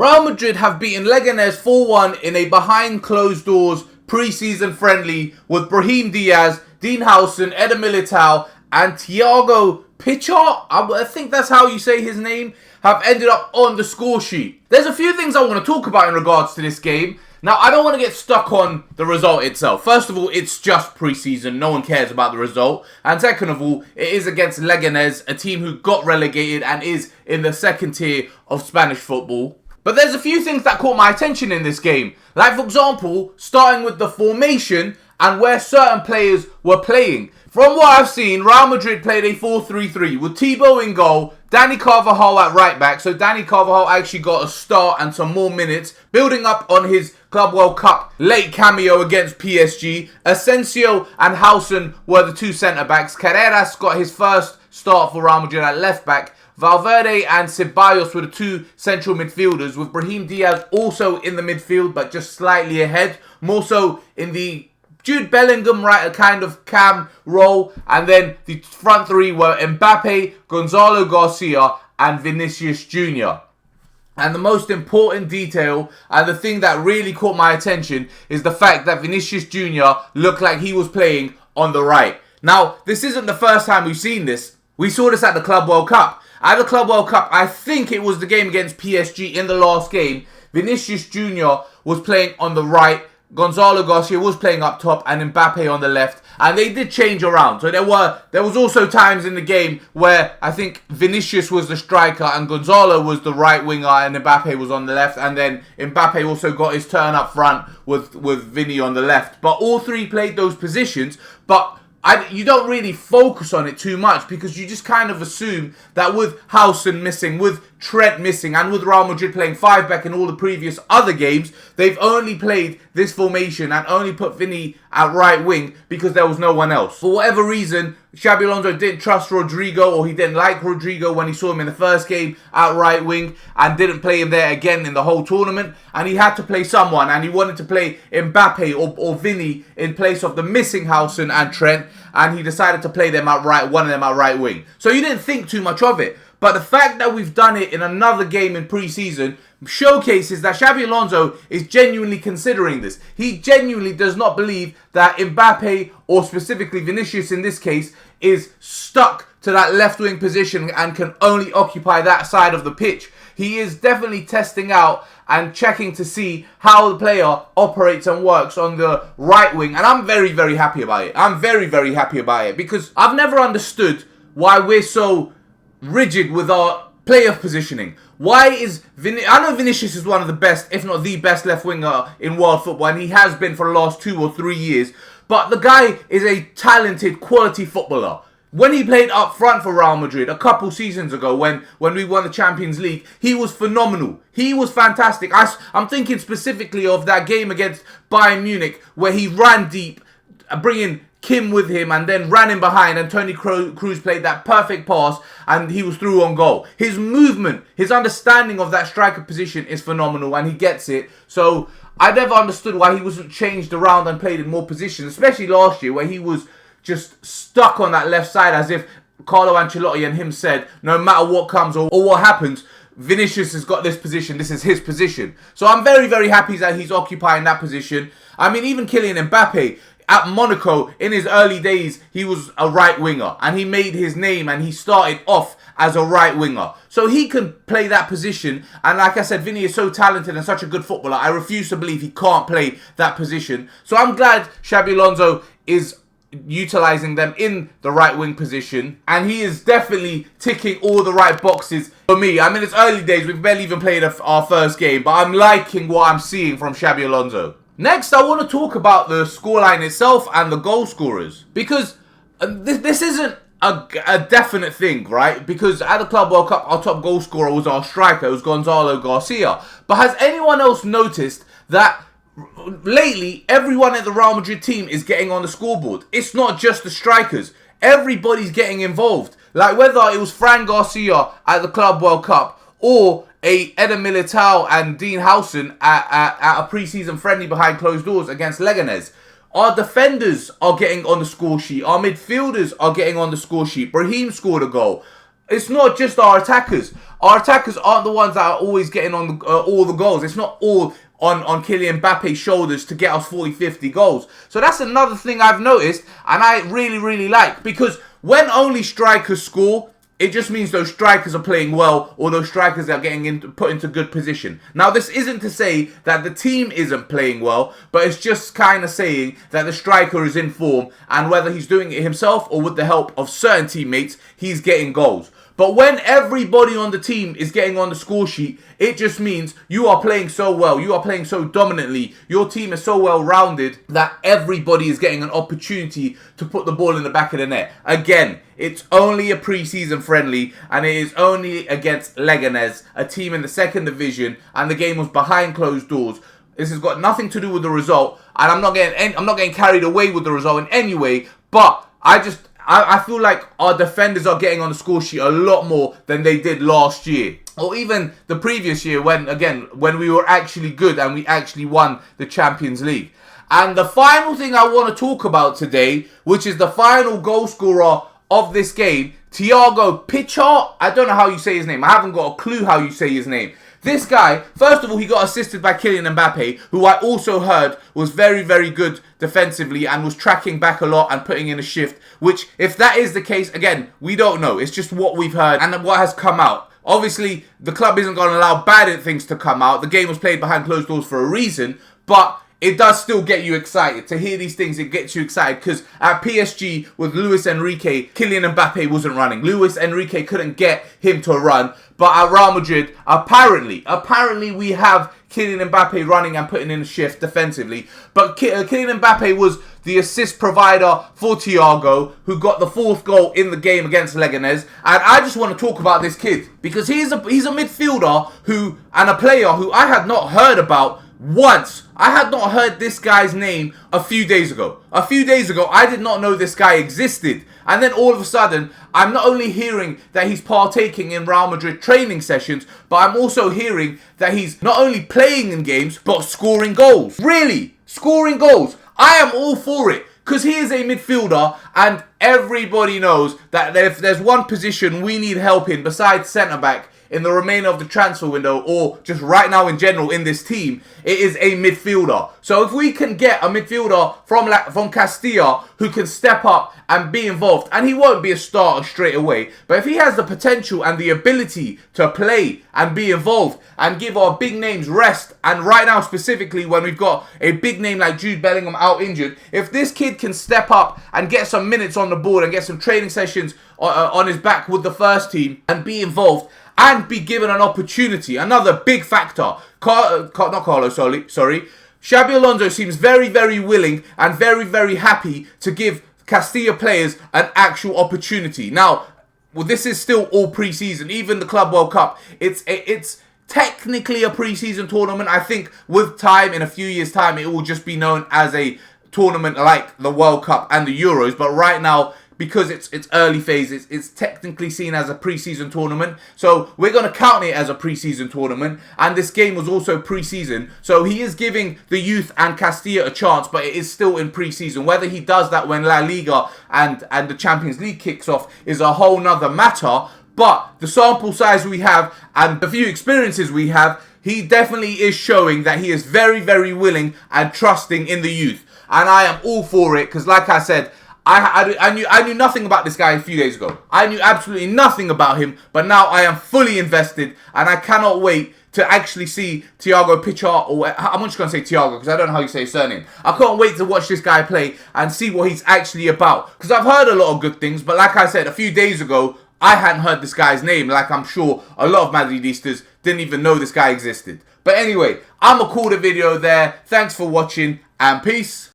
Real Madrid have beaten Leganes 4-1 in a behind closed doors pre-season friendly with Brahim Diaz, Dean Howson, Eder Militao and Thiago Pitarch, I think that's how you say his name, have ended up on the score sheet. There's a few things I want to talk about in regards to this game. Now, I don't want to get stuck on the result itself. First of all, it's just pre-season. No one cares about the result. And second of all, it is against Leganes, a team who got relegated and is in the second tier of Spanish football. But there's a few things that caught my attention in this game. Like, for example, starting with the formation and where certain players were playing. From what I've seen, Real Madrid played a 4-3-3 with Thibaut in goal, Dani Carvajal at right back. So Dani Carvajal actually got a start and some more minutes, building up on his Club World Cup late cameo against PSG. Asensio and Howson were the two centre-backs. Carreras got his first start for Real Madrid at left back. Valverde and Ceballos were the two central midfielders, with Brahim Diaz also in the midfield, but just slightly ahead. More so in the Jude Bellingham, right, kind of cam role. And then the front three were Mbappe, Gonzalo Garcia, and Vinicius Jr. And the most important detail, and the thing that really caught my attention, is the fact that Vinicius Jr. looked like he was playing on the right. Now, this isn't the first time we've seen this. We saw this at the Club World Cup. At the Club World Cup, I think it was the game against PSG in the last game, Vinicius Jr. was playing on the right, Gonzalo Garcia was playing up top, and Mbappe on the left. And they did change around. So there was also times in the game where I think Vinicius was the striker and Gonzalo was the right winger and Mbappe was on the left. And then Mbappe also got his turn up front with Vini on the left. But all three played those positions. But you don't really focus on it too much because you just kind of assume that with Howson missing, with Trent missing, and with Real Madrid playing 5-back in all the previous other games, they've only played this formation and only put Vini at right wing because there was no one else. For whatever reason, Xabi Alonso didn't trust Rodrigo, or he didn't like Rodrigo when he saw him in the first game at right wing, and didn't play him there again in the whole tournament, and he had to play someone, and he wanted to play Mbappe or Vini in place of the missing Howson and Trent, and he decided to play them at right, one of them at right wing. So you didn't think too much of it. But the fact that we've done it in another game in pre-season showcases that Xabi Alonso is genuinely considering this. He genuinely does not believe that Mbappe, or specifically Vinicius in this case, is stuck to that left wing position and can only occupy that side of the pitch. He is definitely testing out and checking to see how the player operates and works on the right wing. And I'm very, very happy about it. I'm very, very happy about it because I've never understood why we're so rigid with our player positioning. Why is I know Vinicius is one of the best, if not the best left winger in world football, and he has been for the last 2 or 3 years. But the guy is a talented, quality footballer. When he played up front for Real Madrid a couple seasons ago, when we won the Champions League, he was phenomenal. He was fantastic. I'm thinking specifically of that game against Bayern Munich, where he ran deep, bringing Kim with him and then ran in behind, and Toni Kroos played that perfect pass and he was through on goal. His movement, his understanding of that striker position is phenomenal and he gets it. So I never understood why he wasn't changed around and played in more positions, especially last year where he was just stuck on that left side, as if Carlo Ancelotti and him said, no matter what comes or what happens, Vinicius has got this position, this is his position. So I'm very, very happy that he's occupying that position. I mean, even Kylian Mbappe, at Monaco, in his early days, he was a right winger. And he made his name and he started off as a right winger. So he can play that position. And like I said, Vini is so talented and such a good footballer. I refuse to believe he can't play that position. So I'm glad Xabi Alonso is utilising them in the right wing position. And he is definitely ticking all the right boxes for me. I mean, it's early days. We've barely even played our first game. But I'm liking what I'm seeing from Xabi Alonso. Next, I want to talk about the scoreline itself and the goal scorers. Because this isn't a definite thing, right? Because at the Club World Cup, our top goal scorer was our striker. It was Gonzalo Garcia. But has anyone else noticed that lately, everyone at the Real Madrid team is getting on the scoreboard? It's not just the strikers. Everybody's getting involved. Like whether it was Fran Garcia at the Club World Cup or Eder Militao and Dean Howson at a pre-season friendly behind closed doors against Leganes. Our defenders are getting on the score sheet. Our midfielders are getting on the score sheet. Brahim scored a goal. it's not just our attackers. Our attackers aren't the ones that are always getting on all the goals. It's not all on Kylian Mbappe's shoulders to get us 40, 50 goals. So that's another thing I've noticed, and I really, really like. Because when only strikers score, it just means those strikers are playing well, or those strikers are getting put into good position. Now, this isn't to say that the team isn't playing well, but it's just kind of saying that the striker is in form, and whether he's doing it himself or with the help of certain teammates, he's getting goals. But when everybody on the team is getting on the score sheet, it just means you are playing so well, you are playing so dominantly, your team is so well rounded that everybody is getting an opportunity to put the ball in the back of the net. Again, it's only a pre-season friendly, and it is only against Leganes, a team in the second division, and the game was behind closed doors. This has got nothing to do with the result, and I'm not getting carried away with the result in any way, but I feel like our defenders are getting on the score sheet a lot more than they did last year. Or even the previous year when we were actually good and we actually won the Champions League. And the final thing I want to talk about today, which is the final goal scorer of this game, Thiago Pitarch. I don't know how you say his name. I haven't got a clue how you say his name. This guy, first of all, he got assisted by Kylian Mbappe, who I also heard was very, very good defensively and was tracking back a lot and putting in a shift, which, if that is the case, again, we don't know. It's just what we've heard and what has come out. Obviously, the club isn't going to allow bad things to come out. The game was played behind closed doors for a reason, but it does still get you excited. To hear these things, it gets you excited, because at PSG with Luis Enrique, Kylian Mbappe wasn't running. Luis Enrique couldn't get him to run. But at Real Madrid, apparently we have Kylian Mbappe running and putting in a shift defensively. But Kylian Mbappe was the assist provider for Thiago, who got the 4th goal in the game against Leganes. And I just want to talk about this kid, because he's a midfielder and a player who I had not heard about once. I had not heard this guy's name a few days ago. A few days ago, I did not know this guy existed. And then all of a sudden, I'm not only hearing that he's partaking in Real Madrid training sessions, but I'm also hearing that he's not only playing in games, but scoring goals. Really? Scoring goals. I am all for it, because he is a midfielder, and everybody knows that if there's one position we need help in besides centre-back, in the remainder of the transfer window, or just right now in general in this team, it is a midfielder. So if we can get a midfielder from Castilla who can step up and be involved, and he won't be a starter straight away, but if he has the potential and the ability to play and be involved and give our big names rest, and right now specifically when we've got a big name like Jude Bellingham out injured, if this kid can step up and get some minutes on the board and get some training sessions on his back with the first team and be involved, and be given an opportunity. Another big factor. Xabi Alonso seems very, very willing and very, very happy to give Castilla players an actual opportunity. Now, well, this is still all pre-season. Even the Club World Cup, it's technically a pre-season tournament. I think with time, in a few years' time, it will just be known as a tournament like the World Cup and the Euros. But right now, because it's early phases, it's technically seen as a pre-season tournament. So we're going to count it as a pre-season tournament. And this game was also pre-season. So he is giving the youth and Castilla a chance, but it is still in pre-season. Whether he does that when La Liga and the Champions League kicks off is a whole nother matter. But the sample size we have and the few experiences we have, he definitely is showing that he is very, very willing and trusting in the youth. And I am all for it, because like I said, I knew nothing about this guy a few days ago. I knew absolutely nothing about him, but now I am fully invested, and I cannot wait to actually see Thiago Pitarch, or I'm just going to say Thiago because I don't know how you say his surname. I can't wait to watch this guy play and see what he's actually about, because I've heard a lot of good things, but like I said, a few days ago, I hadn't heard this guy's name, like I'm sure a lot of Madridistas didn't even know this guy existed. But anyway, I'm going to call the video there. Thanks for watching, and peace.